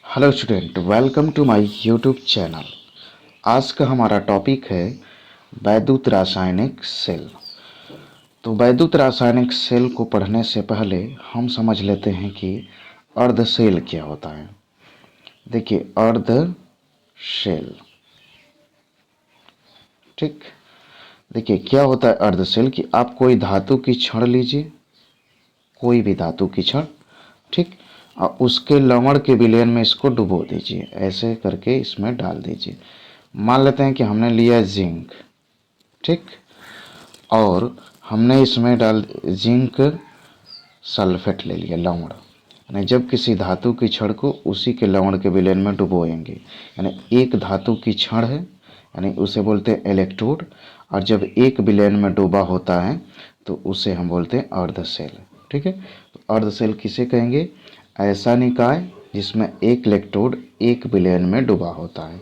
Hello student, welcome to my YouTube channel. आज का हमारा टॉपिक है वैद्युत रासायनिक सेल। तो वैद्युत रासायनिक सेल को पढ़ने से पहले हम समझ लेते हैं कि अर्ध सेल क्या होता है। देखिए, अर्ध सेल, ठीक। देखिए क्या होता है अर्ध सेल कि आप कोई धातु की छड़ लीजिए, कोई भी धातु की छड़, ठीक, और उसके लवण के विलयन में इसको डुबो दीजिए, ऐसे करके इसमें डाल दीजिए। मान लेते हैं कि हमने लिया जिंक, ठीक, और हमने इसमें डाल जिंक सल्फेट ले लिया, लवण। यानी जब किसी धातु की छड़ को उसी के लवण के विलयन में डुबोएंगे, यानी एक धातु की छड़ है, यानी उसे बोलते हैं इलेक्ट्रोड, और जब एक विलयन में डूबा होता है तो उसे हम बोलते हैं अर्ध सेल, ठीक है। तो अर्ध सेल किसे कहेंगे? ऐसा निकाय जिसमें एक इलेक्ट्रोड एक विलयन में डूबा होता है।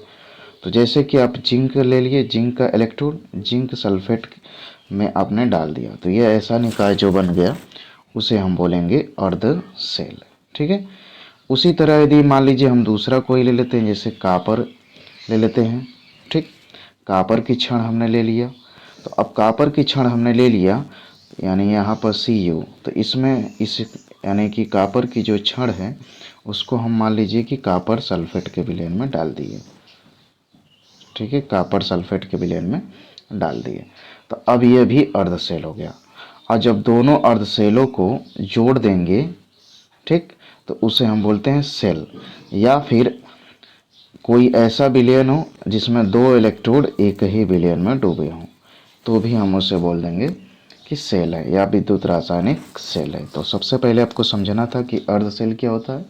तो जैसे कि आप जिंक ले लिए, जिंक का इलेक्ट्रोड जिंक सल्फेट में आपने डाल दिया, तो ये ऐसा निकाय जो बन गया उसे हम बोलेंगे अर्ध सेल, ठीक है। उसी तरह यदि मान लीजिए हम दूसरा कोई ले लेते हैं, जैसे कापर ले लेते हैं, ठीक। कापर की छड़ हमने ले लिया, तो अब कापर की छड़ हमने ले लिया, यानी यहाँ पर Cu, तो इसमें इस यानी कि कापर की जो छड़ है उसको हम मान लीजिए कि कापर सल्फेट के विलयन में डाल दिए, ठीक है, कापर सल्फेट के विलयन में डाल दिए। तो अब ये भी अर्ध सेल हो गया। और जब दोनों अर्ध सेलों को जोड़ देंगे, ठीक, तो उसे हम बोलते हैं सेल। या फिर कोई ऐसा विलयन हो जिसमें दो इलेक्ट्रोड एक ही विलयन में डूबे हों, तो भी हम उसे बोल देंगे कि सेल है या विद्युत रासायनिक सेल है। तो सबसे पहले आपको समझना था कि अर्ध सेल क्या होता है।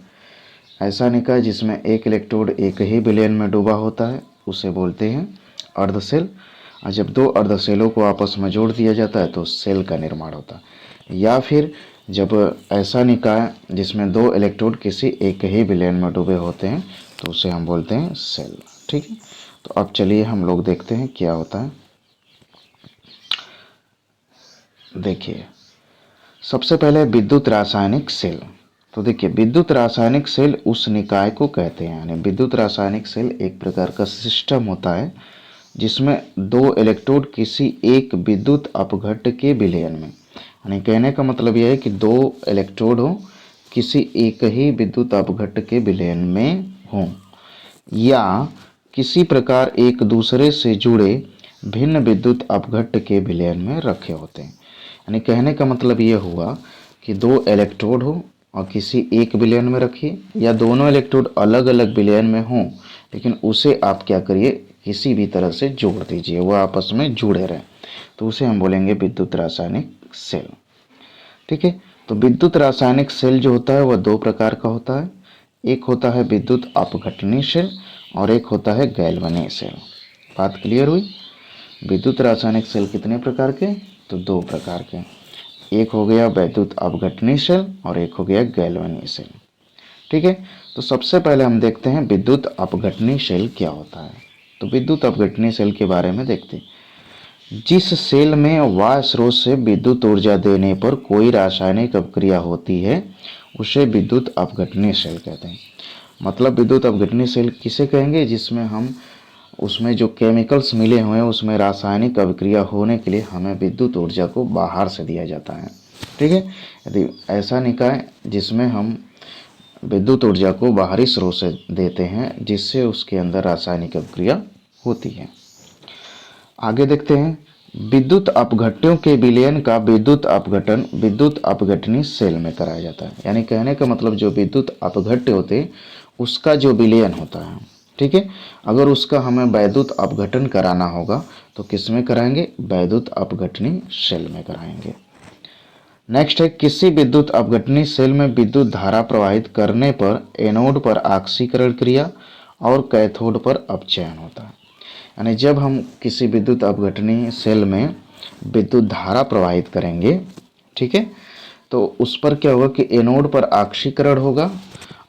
ऐसा निकाय जिसमें एक इलेक्ट्रोड एक ही विलयन में डूबा होता है उसे बोलते हैं अर्ध सेल। और जब दो अर्ध सेलों को आपस में जोड़ दिया जाता है तो सेल का निर्माण होता है। या फिर जब ऐसा निकाय जिसमें दो इलेक्ट्रोड किसी एक ही विलयन में डूबे होते हैं तो उसे हम बोलते हैं सेल, ठीक है। तो अब चलिए हम लोग देखते हैं क्या होता है। देखिए, सबसे पहले विद्युत रासायनिक सेल। तो देखिए, विद्युत रासायनिक सेल उस निकाय को कहते हैं, यानी विद्युत रासायनिक सेल एक प्रकार का सिस्टम होता है जिसमें दो इलेक्ट्रोड किसी एक विद्युत अपघट्ट के विलयन में, यानी कहने का मतलब यह है कि दो इलेक्ट्रोड हो किसी एक ही विद्युत अपघट्ट के विलयन में हों, या किसी प्रकार एक दूसरे से जुड़े भिन्न विद्युत अपघट्ट के विलयन में रखे होते हैं। यानी कहने का मतलब ये हुआ कि दो इलेक्ट्रोड हो और किसी एक विलयन में रखिए, या दोनों इलेक्ट्रोड अलग अलग विलयन में हों लेकिन उसे आप क्या करिए, किसी भी तरह से जोड़ दीजिए, वह आपस में जुड़े रहें, तो उसे हम बोलेंगे विद्युत रासायनिक सेल, ठीक है। तो विद्युत रासायनिक सेल जो होता है वह दो प्रकार का होता है। एक होता है विद्युत अपघटनीय सेल और एक होता है गैल्वनीय सेल। बात क्लियर हुई? विद्युत रासायनिक सेल कितने प्रकार के? तो दो प्रकार के। एक हो गया विद्युत अपघटनीय सेल और एक हो गया गैल्वनीय सेल, ठीक है। तो सबसे पहले हम देखते हैं विद्युत अपघटनीय सेल क्या होता है। तो विद्युत अपघटनीय सेल के बारे में देखते हैं। जिस सेल में वायु स्रोत से विद्युत ऊर्जा देने पर कोई रासायनिक अपक्रिया होती है उसे विद्युत अपघटनीय सेल कहते हैं। मतलब विद्युत अपघटनीय सेल किसे कहेंगे? जिसमें हम उसमें जो केमिकल्स मिले हुए हैं उसमें रासायनिक अभिक्रिया होने के लिए हमें विद्युत ऊर्जा को बाहर से दिया जाता है, ठीक है। यदि ऐसा निकाय जिसमें हम विद्युत ऊर्जा को बाहरी स्रोत से देते हैं जिससे उसके अंदर रासायनिक अभिक्रिया होती है। आगे देखते हैं, विद्युत अपघट्यों के विलयन का विद्युत अपघटन विद्युत अपघटनीय सेल में कराया जाता है। यानी कहने का मतलब जो विद्युत अपघट्य होते हैं उसका जो विलयन होता है, ठीक है, अगर उसका हमें वैद्युत अपघटन कराना होगा तो किस में कराएंगे? वैद्युत अपघटनीय सेल में कराएंगे। नेक्स्ट है, किसी विद्युत अपघटनीय सेल में विद्युत धारा प्रवाहित करने पर एनोड पर आक्सीकरण क्रिया और कैथोड पर अपचयन होता है। यानी जब हम किसी विद्युत अपघटनीय सेल में विद्युत धारा प्रवाहित करेंगे, ठीक है, तो उस पर क्या होगा कि एनोड पर आक्सीकरण होगा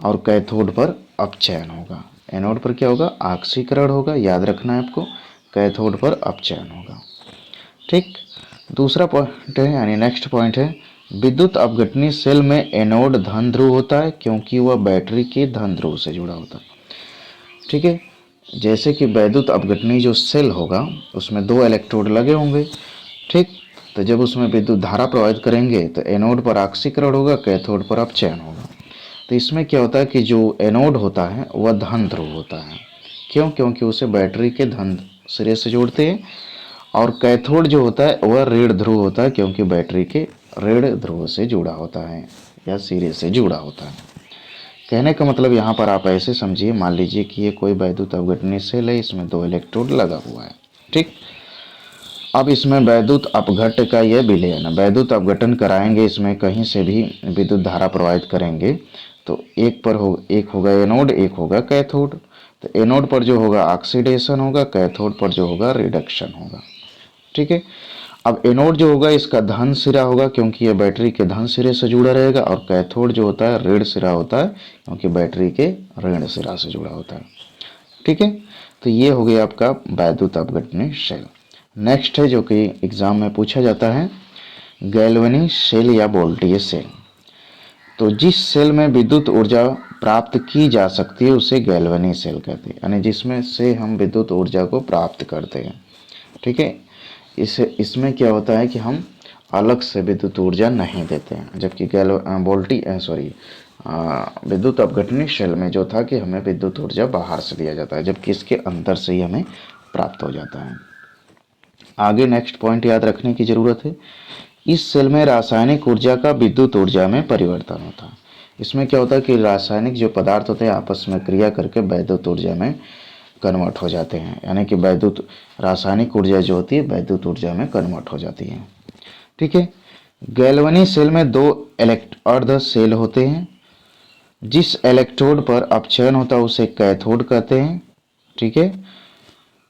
और कैथोड पर अपचयन होगा। एनोड पर क्या होगा? आक्सीकरण होगा, याद रखना है आपको, कैथोड पर अपचयन होगा, ठीक। दूसरा पॉइंट है, यानी नेक्स्ट पॉइंट है विद्युत अपघटनी सेल में एनोड धन ध्रुव होता है क्योंकि वह बैटरी के धन ध्रुव से जुड़ा होता है। ठीक है, जैसे कि वैद्युत अपघटनी जो सेल होगा उसमें 2 इलेक्ट्रोड लगे होंगे। ठीक, तो जब उसमें विद्युत धारा प्रवाहित करेंगे तो एनोड पर ऑक्सीकरण होगा, कैथोड पर अपचयन होगा। तो इसमें क्या होता है कि जो एनोड होता है वह धन ध्रुव होता है। क्यों? क्योंकि उसे बैटरी के धन सिरे से जोड़ते हैं। और कैथोड जो होता है वह ऋण ध्रुव होता है क्योंकि बैटरी के ऋण ध्रुव से जुड़ा होता है या सिरे से जुड़ा होता है। कहने का मतलब यहाँ पर आप ऐसे समझिए, मान लीजिए कि ये कोई वैद्युत अपघटनी सेल है, इसमें 2 इलेक्ट्रोड लगा हुआ है। ठीक, अब इसमें वैद्युत अपघट का यह विलयन, वैद्युत अपघटन कराएंगे, इसमें कहीं से भी विद्युत धारा प्रवाहित करेंगे तो एक होगा एनोड, एक होगा कैथोड। तो एनोड पर जो होगा ऑक्सीडेशन होगा, कैथोड पर जो होगा रिडक्शन होगा। ठीक है, अब एनोड जो होगा इसका धन सिरा होगा क्योंकि यह बैटरी के धन सिरे से जुड़ा रहेगा, और कैथोड जो होता है ऋण सिरा होता है क्योंकि बैटरी के ऋण सिरा से जुड़ा होता है। ठीक है, तो ये हो गया आपका वैद्युत अपघटनी सेल। नेक्स्ट है जो कि एग्जाम में पूछा जाता है, गैल्वेनी सेल या वोल्टेज सेल। तो जिस सेल में विद्युत ऊर्जा प्राप्त की जा सकती है उसे गैल्वेनी सेल कहते हैं, यानी जिसमें से हम विद्युत ऊर्जा को प्राप्त करते हैं। ठीक है, इसमें क्या होता है कि हम अलग से विद्युत ऊर्जा नहीं देते हैं, जबकि विद्युत अपघटनी सेल में जो था कि हमें विद्युत ऊर्जा बाहर से दिया जाता है, जबकि इसके अंदर से ही हमें प्राप्त हो जाता है। आगे नेक्स्ट पॉइंट याद रखने की जरूरत है, इस सेल में रासायनिक ऊर्जा का विद्युत ऊर्जा में परिवर्तन होता है। इसमें क्या होता है कि रासायनिक जो पदार्थ होते हैं आपस में क्रिया करके वैद्युत ऊर्जा में कन्वर्ट हो जाते हैं, यानी कि रासायनिक ऊर्जा जो होती है वैद्युत ऊर्जा में कन्वर्ट हो जाती है। ठीक है, गैल्वेनी सेल में 2 अर्ध सेल होते हैं। जिस इलेक्ट्रोड पर अपचयन होता है उसे कैथोड कहते हैं। ठीक है,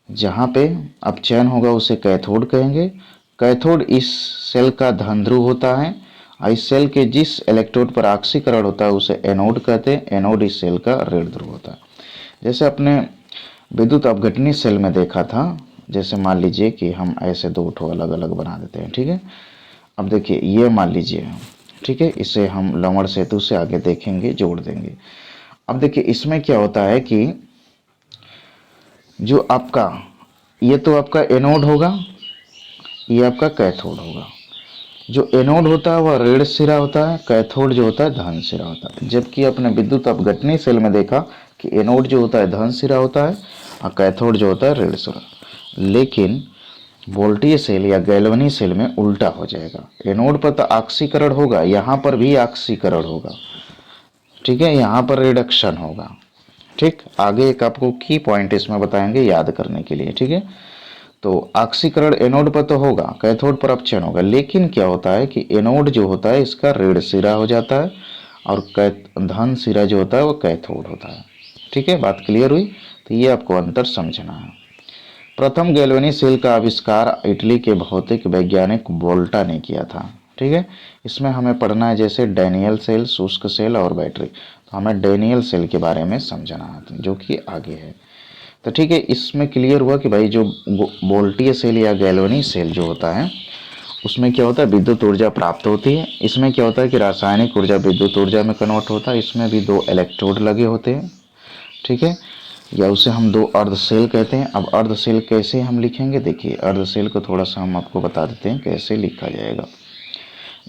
जहाँ पे अपचयन होगा उसे कैथोड कहेंगे। कैथोड इस सेल का धन ध्रुव होता है, और इस सेल के जिस इलेक्ट्रोड पर ऑक्सीकरण होता है उसे एनोड कहते हैं। एनोड इस सेल का ऋण ध्रुव होता है। जैसे अपने विद्युत अपघटनी सेल में देखा था, जैसे मान लीजिए कि हम ऐसे 2 ठो अलग अलग बना देते हैं। ठीक है, अब देखिए ये मान लीजिए, ठीक है, इसे हम लवण सेतु से आगे देखेंगे, जोड़ देंगे। अब देखिए इसमें क्या होता है कि जो आपका ये तो आपका एनोड होगा, ये आपका कैथोड होगा। जो एनोड होता है वह ऋण सिरा होता है, कैथोड जो होता है धन सिरा होता है। जबकि अपने विद्युत अपघटनी सेल में देखा कि एनोड जो होता है धन सिरा होता है और कैथोड जो होता है ऋण सिरा। लेकिन वोल्टेज सेल या गैल्वेनी सेल में उल्टा हो जाएगा। एनोड पर तो ऑक्सीकरण होगा, यहाँ पर भी ऑक्सीकरण होगा। ठीक है, यहाँ पर रिडक्शन होगा। ठीक, आगे एक आपको की पॉइंट इसमें बताएंगे याद करने के लिए। ठीक है, तो ऑक्सीकरण एनोड पर तो होगा, कैथोड पर अपचयन होगा। लेकिन क्या होता है कि एनोड जो होता है इसका ऋण सिरा हो जाता है और धन सिरा जो होता है वो कैथोड होता है। ठीक है, बात क्लियर हुई? तो ये आपको अंतर समझना है। प्रथम गैल्वेनी सेल का आविष्कार इटली के भौतिक वैज्ञानिक वोल्टा ने किया था। ठीक है, इसमें हमें पढ़ना है जैसे डैनियल सेल, शुष्क सेल और बैटरी। तो हमें डैनियल सेल के बारे में समझना है जो कि आगे है। तो ठीक है, इसमें क्लियर हुआ कि भाई जो वोल्टीय सेल या गैल्वेनी सेल जो होता है उसमें क्या होता है विद्युत ऊर्जा प्राप्त होती है। इसमें क्या होता है कि रासायनिक ऊर्जा विद्युत ऊर्जा में कन्वर्ट होता है। इसमें भी 2 इलेक्ट्रोड लगे होते हैं। ठीक है, या उसे हम 2 अर्ध सेल कहते हैं। अब अर्ध सेल कैसे हम लिखेंगे, देखिए अर्ध सेल को थोड़ा सा हम आपको बता देते हैं कैसे लिखा जाएगा।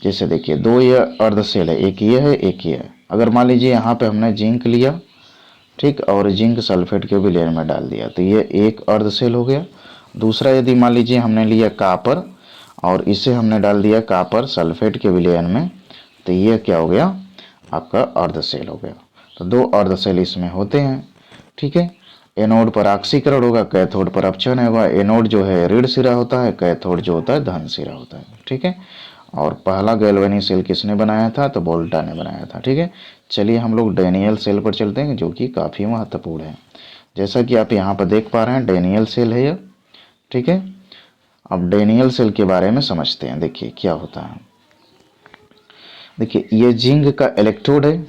जैसे देखिए 2 ये अर्ध सेल है, एक ये है एक ये है। अगर मान लीजिए यहाँ पे हमने जिंक लिया, ठीक, और जिंक सल्फेट के विलयन में डाल दिया तो ये एक अर्ध सेल हो गया। दूसरा यदि मान लीजिए हमने लिया कापर और इसे हमने डाल दिया कापर सल्फेट के विलयन में, तो ये क्या हो गया आपका अर्ध सेल हो गया। तो 2 अर्ध सेल इसमें होते हैं। ठीक है, एनोड पर ऑक्सीकरण होगा, कैथोड पर अपचयन होगा। एनोड जो है ऋण सिरा होता है, कैथोड जो होता है धन सिरा होता है। ठीक है, और पहला गैल्वेनी सेल किसने बनाया था, तो वोल्टा ने बनाया था। ठीक है, चलिए हम लोग डैनियल सेल पर चलते हैं जो कि काफ़ी महत्वपूर्ण है। जैसा कि आप यहाँ पर देख पा रहे हैं डैनियल सेल है यह। ठीक है, अब डैनियल सेल के बारे में समझते हैं। देखिए क्या होता है, देखिए ये जिंक का इलेक्ट्रोड है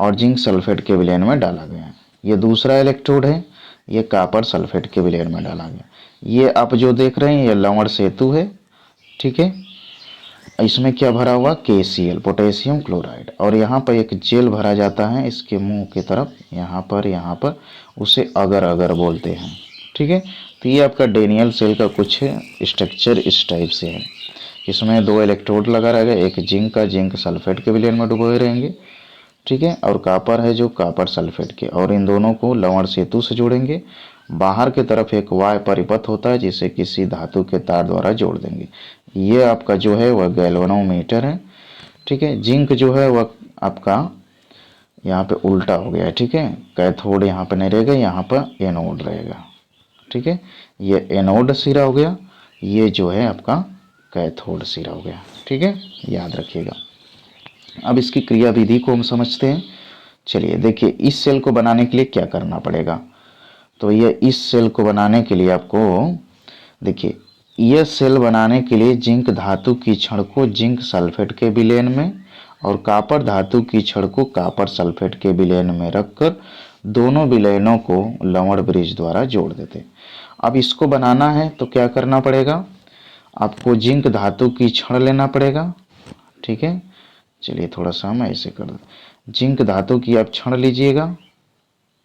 और जिंक सल्फेट के विलयन में डाला गया है। ये दूसरा इलेक्ट्रोड है, ये कापर सल्फेट के विलयन में डाला गया। ये आप जो देख रहे हैं ये लवण सेतु है। ठीक है, इसमें क्या भरा हुआ, KCl पोटेशियम क्लोराइड, और यहाँ पर एक जेल भरा जाता है इसके मुंह की तरफ, यहाँ पर उसे अगर अगर बोलते हैं। ठीक है, तो ये आपका डेनियल सेल का कुछ स्ट्रक्चर इस टाइप से है। इसमें 2 इलेक्ट्रोड लगा रहेगा, एक जिंक का, जिंक सल्फेट के विलयन में डुबोए रहेंगे। ठीक है, और कापर है जो कापर सल्फेट के, और इन दोनों को लवण सेतु से जोड़ेंगे। बाहर की तरफ एक वाय परिपथ होता है जिसे किसी धातु के तार द्वारा जोड़ देंगे। ये आपका जो है वह गैल्वेनोमीटर है। ठीक है, जिंक जो है वह आपका यहाँ पे उल्टा हो गया है। ठीक है, कैथोड यहाँ पे नहीं रहेगा, यहाँ पर एनोड रहेगा। ठीक है, ये एनोड सिरा हो गया, ये जो है आपका कैथोड सिरा हो गया। ठीक है, याद रखिएगा। अब इसकी क्रिया विधि को हम समझते हैं। चलिए देखिए, इस सेल को बनाने के लिए क्या करना पड़ेगा। तो ये इस सेल को बनाने के लिए आपको देखिए, यह सेल बनाने के लिए जिंक धातु की छड़ को जिंक सल्फेट के विलयन में और कापर धातु की छड़ को कापर सल्फेट के विलयन में रखकर दोनों विलयनों को लवण ब्रिज द्वारा जोड़ देते। अब इसको बनाना है तो क्या करना पड़ेगा, आपको जिंक धातु की छड़ लेना पड़ेगा। ठीक है, चलिए थोड़ा सा हम ऐसे कर दें, जिंक धातु की आप छड़ लीजिएगा।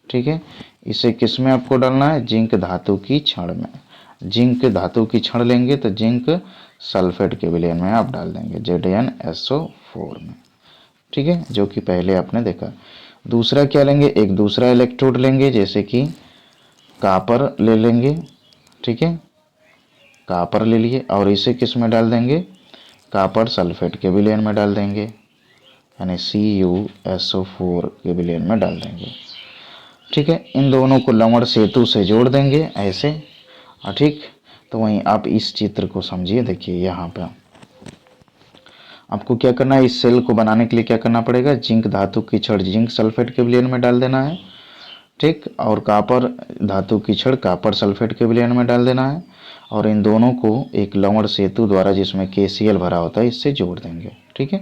ठीक है, इसे किस में आपको डालना है, जिंक धातु की छड़ में। जिंक धातु की छड़ लेंगे तो जिंक सल्फेट के विलयन में आप डाल देंगे ZnSO4 में। ठीक है, जो कि पहले आपने देखा। दूसरा क्या लेंगे, एक दूसरा इलेक्ट्रोड लेंगे, जैसे कि कापर ले लेंगे। ठीक है, कापर ले लिए और इसे किस में डाल देंगे, कापर सल्फेट के विलयन में डाल देंगे, यानी CuSO4 के विलयन में डाल देंगे। ठीक है, इन दोनों को लवण सेतु से जोड़ देंगे ऐसे। ठीक, तो वहीं आप इस चित्र को समझिए। देखिए यहाँ पे आपको क्या करना है, इस सेल को बनाने के लिए क्या करना पड़ेगा, जिंक धातु की छड़ जिंक सल्फेट के विलयन में डाल देना है। ठीक, और कापर धातु की छड़ कापर सल्फेट के विलयन में डाल देना है, और इन दोनों को एक लवण सेतु द्वारा जिसमें KCl भरा होता है इससे जोड़ देंगे। ठीक है,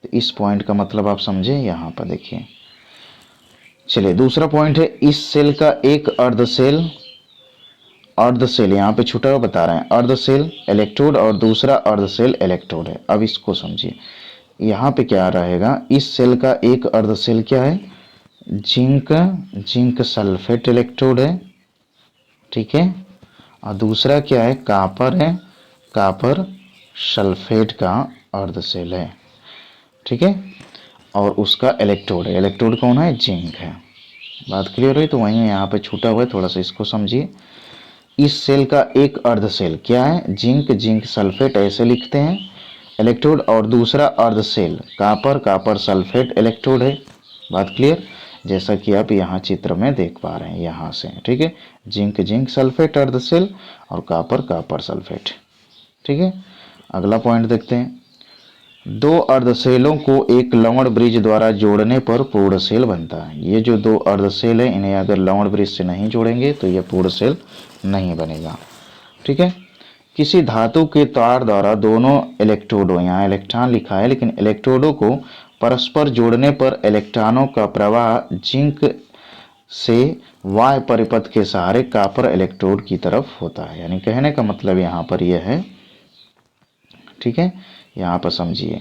तो इस पॉइंट का मतलब आप समझे। यहाँ पर देखिए, चलिए दूसरा पॉइंट है, इस सेल का एक अर्ध सेल यहाँ पे छुटा हुआ बता रहे हैं, अर्ध सेल इलेक्ट्रोड और दूसरा अर्ध सेल इलेक्ट्रोड है। अब इसको समझिए, यहाँ पे क्या रहेगा, इस सेल का एक अर्ध सेल क्या है, जिंक सल्फेट इलेक्ट्रोड है। ठीक है, और दूसरा क्या है, कापर है, कापर सल्फेट का अर्ध सेल है। ठीक है, और उसका इलेक्ट्रोड है, इलेक्ट्रोड कौन है, जिंक है। बात क्लियर हुई। तो वहीं यहाँ पे छूटा हुआ है, थोड़ा सा इसको समझिए। इस सेल का एक अर्ध सेल क्या है, जिंक सल्फेट ऐसे लिखते हैं इलेक्ट्रोड, और दूसरा अर्ध सेल कापर सल्फेट इलेक्ट्रोड है। बात क्लियर, जैसा कि आप यहाँ चित्र में देख पा रहे हैं यहाँ से। ठीक है, जिंक सल्फेट अर्ध सेल और कापर सल्फेट। ठीक है, अगला पॉइंट देखते हैं, दो अर्ध सेलों को एक लवण ब्रिज द्वारा जोड़ने पर पूर्ण सेल बनता है। ये जो 2 अर्ध सेल है, इन्हें अगर लवण ब्रिज से नहीं जोड़ेंगे तो यह पूर्ण सेल नहीं बनेगा। ठीक है, किसी धातु के तार द्वारा दोनों इलेक्ट्रोडों, यहाँ इलेक्ट्रॉन लिखा है लेकिन इलेक्ट्रोडों को परस्पर जोड़ने पर इलेक्ट्रॉनों का प्रवाह जिंक से वाय परिपथ के सहारे कापर इलेक्ट्रोड की तरफ होता है। यानी कहने का मतलब यहाँ पर यह है। ठीक है, यहाँ पर समझिए।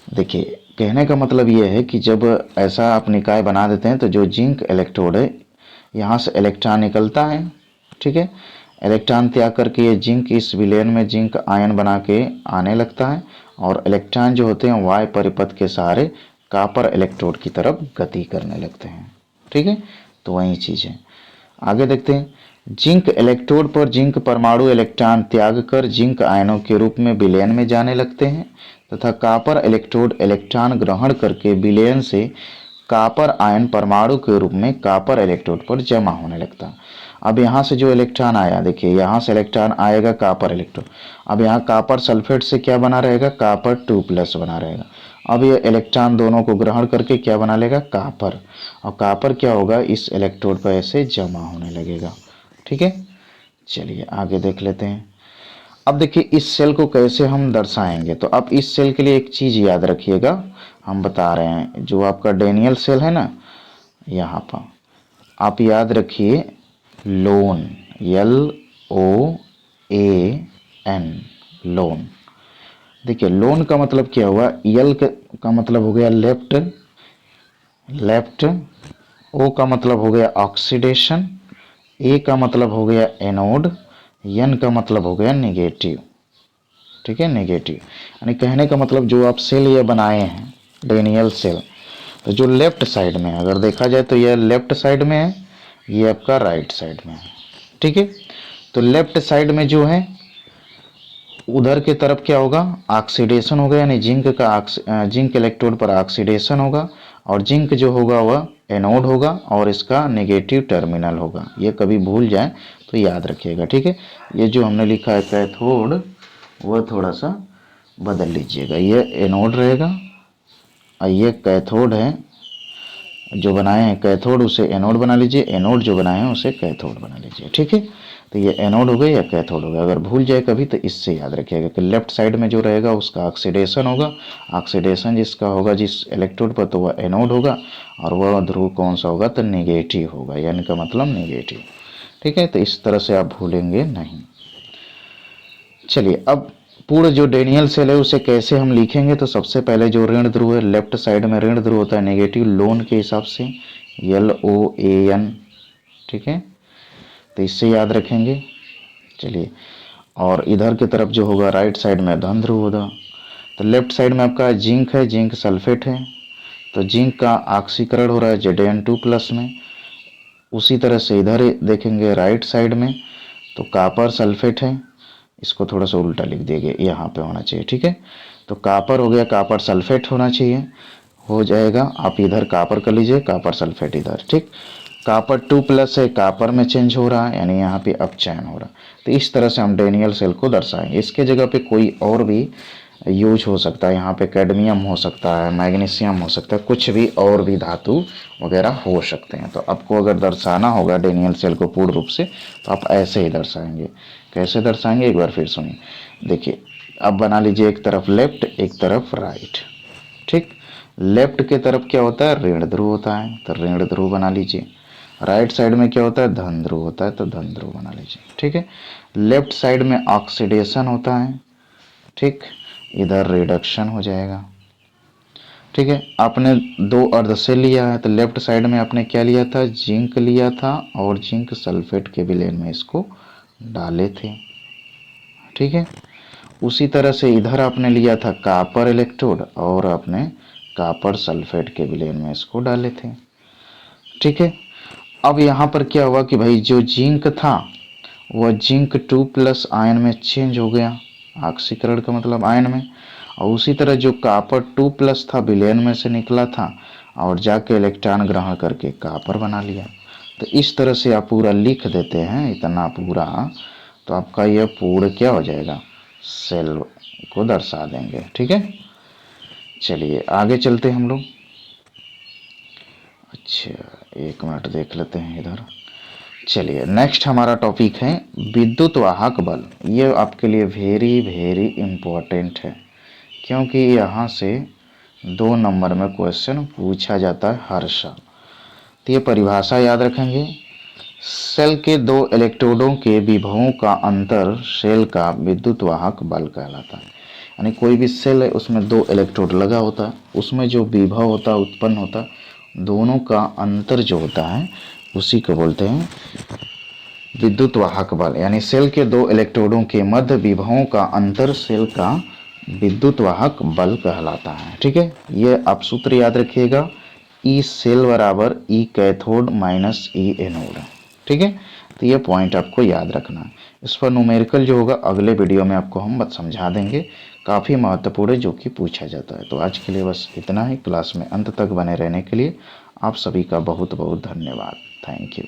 देखिए, कहने का मतलब यह है कि जब ऐसा आप निकाय बना देते हैं तो जो जिंक इलेक्ट्रोड है, यहाँ से इलेक्ट्रॉन निकलता है। ठीक है, इलेक्ट्रॉन त्याग करके ये जिंक इस विलयन में जिंक आयन बना के आने लगता है, और इलेक्ट्रॉन जो होते हैं वाय परिपथ के सहारे कापर इलेक्ट्रोड की तरफ गति करने लगते हैं। ठीक है, तो वही चीज़ है। आगे देखते हैं, जिंक इलेक्ट्रोड पर जिंक परमाणु इलेक्ट्रॉन त्याग कर जिंक आयनों के रूप में विलयन में जाने लगते हैं, तथा कापर इलेक्ट्रोड इलेक्ट्रॉन ग्रहण करके विलयन से कापर आयन परमाणु के रूप में कापर इलेक्ट्रोड पर जमा होने लगता है। अब यहाँ से जो इलेक्ट्रॉन आया, देखिए यहाँ से इलेक्ट्रॉन आएगा कापर इलेक्ट्रोड, अब यहाँ कापर सल्फेट से क्या बना रहेगा, कापर 2+ बना रहेगा। अब ये इलेक्ट्रॉन दोनों को ग्रहण करके क्या बना लेगा, कापर, और कापर क्या होगा, इस इलेक्ट्रोड पर ऐसे जमा होने लगेगा। ठीक है, चलिए आगे देख लेते हैं। अब देखिए, इस सेल को कैसे हम दर्शाएंगे। तो अब इस सेल के लिए एक चीज़ याद रखिएगा, हम बता रहे हैं, जो आपका डेनियल सेल है ना, यहाँ पर आप याद रखिए लोन, LOAN, लोन। देखिए लोन का मतलब क्या हुआ, यल का मतलब हो गया लेफ्ट, लेफ्ट, ओ का मतलब हो गया ऑक्सीडेशन, ए का मतलब हो गया एनोड, एन का मतलब हो गया नेगेटिव। ठीक है, नेगेटिव। यानी कहने का मतलब जो आप सेल ये बनाए हैं डेनियल सेल, तो जो लेफ्ट साइड में है, अगर देखा जाए तो यह लेफ्ट साइड में है, ये आपका राइट साइड में है। ठीक है, तो लेफ्ट साइड में जो है उधर की तरफ क्या होगा, ऑक्सीडेशन होगा, यानी जिंक इलेक्ट्रोड पर ऑक्सीडेशन होगा, और जिंक जो होगा वह एनोड होगा और इसका नेगेटिव टर्मिनल होगा। ये कभी भूल जाए तो याद रखिएगा। ठीक है, ये जो हमने लिखा है कैथोड, वह थोड़ा सा बदल लीजिएगा, ये एनोड रहेगा और ये कैथोड है, जो बनाए हैं कैथोड उसे एनोड बना लीजिए, एनोड जो बनाए हैं उसे कैथोड बना लीजिए। ठीक है, तो ये एनोड हो गया या कैथोड हो गया, अगर भूल जाए कभी तो इससे याद रखिएगा कि लेफ्ट साइड में जो रहेगा उसका ऑक्सीडेशन होगा, ऑक्सीडेशन जिसका होगा जिस इलेक्ट्रोड पर तो वह एनोड होगा, और वह ध्रुव कौन सा होगा तो नेगेटिव होगा, यानी का मतलब नेगेटिव। ठीक है, तो इस तरह से आप भूलेंगे नहीं। चलिए अब पूर्ण जो डेनियल सेल है उसे कैसे हम लिखेंगे, तो सबसे पहले जो ऋण ध्रुव है, लेफ्ट साइड में ऋण ध्रुव होता है नेगेटिव लोन के हिसाब से, LOAN। ठीक है, तो इससे याद रखेंगे। चलिए, और इधर की तरफ जो होगा राइट साइड में धन ध्रुव होगा। तो लेफ्ट साइड में आपका जिंक है, जिंक सल्फेट है, तो जिंक का ऑक्सीकरण हो रहा है Zn2+ में। उसी तरह से इधर देखेंगे राइट साइड में तो कॉपर सल्फेट है, इसको थोड़ा सा उल्टा लिख देंगे, यहाँ पे होना चाहिए। ठीक है, तो कॉपर हो गया, कॉपर सल्फेट होना चाहिए, हो जाएगा। आप इधर कॉपर कर लीजिए, कॉपर सल्फेट इधर। ठीक, कॉपर 2+ है, कॉपर में चेंज हो रहा है, यानी यहाँ पे अप चयन हो रहा है। तो इस तरह से हम डेनियल सेल को दर्शाएंगे। इसके जगह पे कोई और भी यूज हो सकता है, यहाँ पे कैडमियम हो सकता है, मैग्नीशियम हो सकता है, कुछ भी और भी धातु वगैरह हो सकते हैं। तो आपको अगर दर्शाना होगा डेनियल सेल को पूर्ण रूप से तो आप ऐसे ही दर्शाएंगे। कैसे दर्शाएंगे एक बार फिर सुनिए। देखिए, अब बना लीजिए एक तरफ लेफ्ट एक तरफ राइट। ठीक, लेफ्ट के तरफ क्या होता है, ऋण ध्रुव होता है, तो ऋण ध्रुव बना लीजिए। राइट साइड में क्या होता है, धन ध्रुव होता है, तो धन ध्रुव बना लीजिए। ठीक है, लेफ्ट साइड में ऑक्सीडेशन होता है, ठीक, इधर रिडक्शन हो जाएगा। ठीक है, आपने दो अर्ध से लिया है, तो लेफ्ट साइड में आपने क्या लिया था, जिंक लिया था, और जिंक सल्फेट के विलेन में इसको डाले थे। ठीक है, उसी तरह से इधर आपने लिया था कॉपर इलेक्ट्रोड, और आपने कॉपर सल्फेट के विलेन में इसको डाले थे। ठीक है, अब यहाँ पर क्या हुआ कि भाई जो जिंक था वह जिंक 2+ आयन में चेंज हो गया, ऑक्सीकरण का मतलब आयन में, और उसी तरह जो कॉपर 2+ था विलेन में से निकला था और जाके इलेक्ट्रॉन ग्रहण करके कॉपर बना लिया। तो इस तरह से आप पूरा लिख देते हैं इतना पूरा, तो आपका यह पूर्ण क्या हो जाएगा, सेल को दर्शा देंगे। ठीक है, चलिए आगे चलते हैं हम लोग। अच्छा, एक मिनट देख लेते हैं इधर। चलिए नेक्स्ट हमारा टॉपिक है विद्युत वाहक बल। ये आपके लिए वेरी वेरी इम्पोर्टेंट है, क्योंकि यहाँ से 2 नंबर में क्वेश्चन पूछा जाता है हर साल। तो ये परिभाषा याद रखेंगे, सेल के 2 इलेक्ट्रोडों के विभवों का अंतर सेल का विद्युत वाहक बल कहलाता है। यानी कोई भी सेल है उसमें 2 इलेक्ट्रोड लगा होता है, उसमें जो विभव होता है उत्पन्न होता है, दोनों का अंतर जो होता है उसी को बोलते हैं विद्युत वाहक बल। यानी सेल के 2 इलेक्ट्रोडों के मध्य विभवों का अंतर सेल का विद्युत वाहक बल कहलाता है। ठीक है, ये आप सूत्र याद रखिएगा, ई सेल बराबर ई कैथोड माइनस ई एनोड। ठीक है, तो ये पॉइंट आपको याद रखना है। इस पर न्यूमेरिकल जो होगा अगले वीडियो में आपको हम समझा देंगे, काफ़ी महत्वपूर्ण है जो कि पूछा जाता है। तो आज के लिए बस इतना ही। क्लास में अंत तक बने रहने के लिए आप सभी का बहुत बहुत धन्यवाद। Thank you.